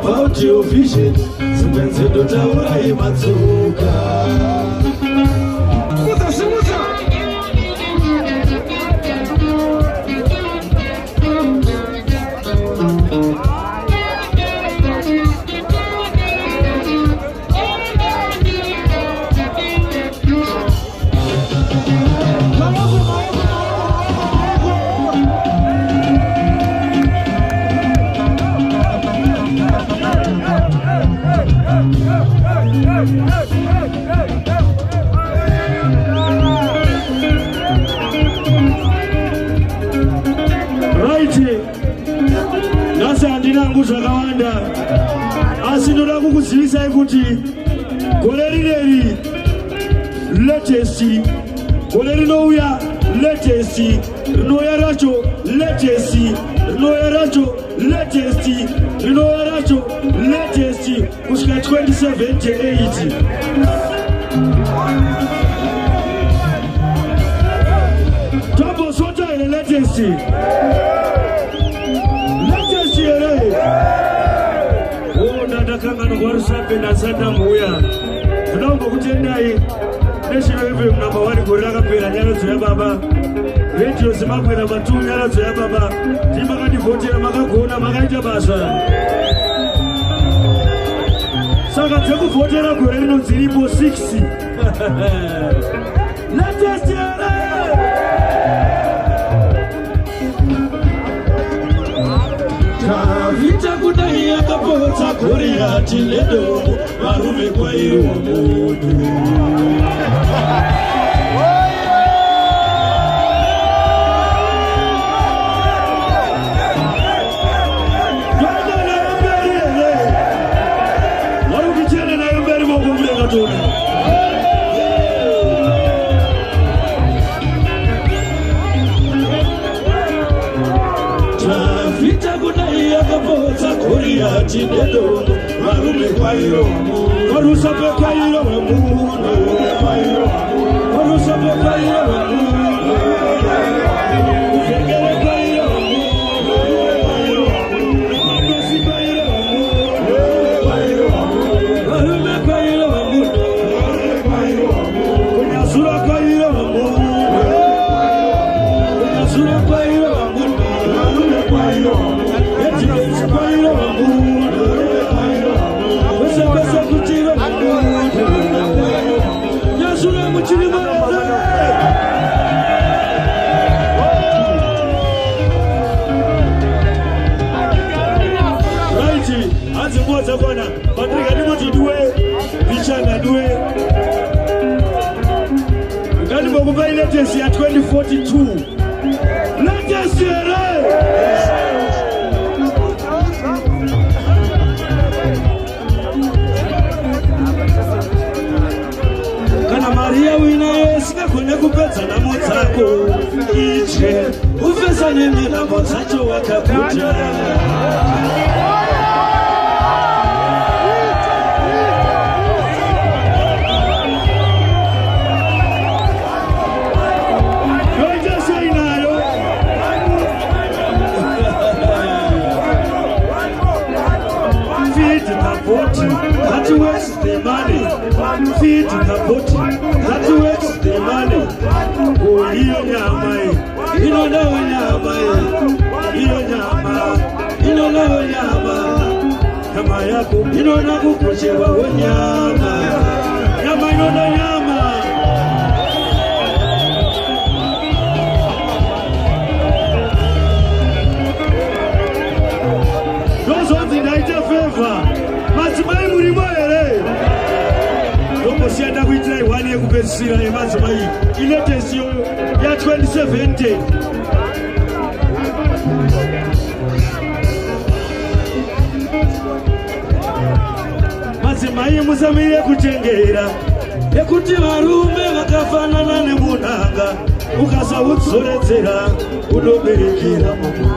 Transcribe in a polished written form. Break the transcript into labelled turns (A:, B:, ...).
A: about your vision. Sometimes you don't have why matsuka.
B: Zvakawanda asi ndoda kukuzivisai kuti gore rineri latest, gore rinouya latest, rinouya racho latest, rinouya racho latest, rinouya racho latest kusvika 2078. Tambosota ile latest. Kangano kwa rusape na sanda mbuya tunaomba kutendai National FM #1 goraka pera nyalo ya baba radio Zimbabwe na matu nyalo ya baba timaka votera makagona makaita basa saka tekuvotera gore rino dziripo 6 latest Vita kudai yakapotsa Goliati ledo varume kwairo mudu. Warukichana nayo mbele mokumlenga tona. Goliati ledo varume kwairo mudu. Warusape kwairo mudu. Warusape kwairo mudu. Ufengere kwairo mudu. Madosi kwairo mudu. Varume kwairo mudu. Kunyasura kwairo mudu. Kunyasura kwairo mudu. Varume kwairo mudu. Latest ya 2042 latest kana Maria wina sikakone kupedza namo dzako iche ufesa nemi namo dzacho wakakuta that works the money. Feed the body. That works the money. Oh, you know, you don't know nyama. You don't nyama. You don't know nyama. Kama yako, you don't know kuchewa nyama. Nyama you don't know nyama. Those ones in the favor. Matimai murimwere Doko sianda kuitrai wani ya kupesira ya matimai Iletesi ya 2070 Matimai musamire kuchengera Yekuti varume vakafanana nemunanga Ukasa utsoredzera Unoberekera mungu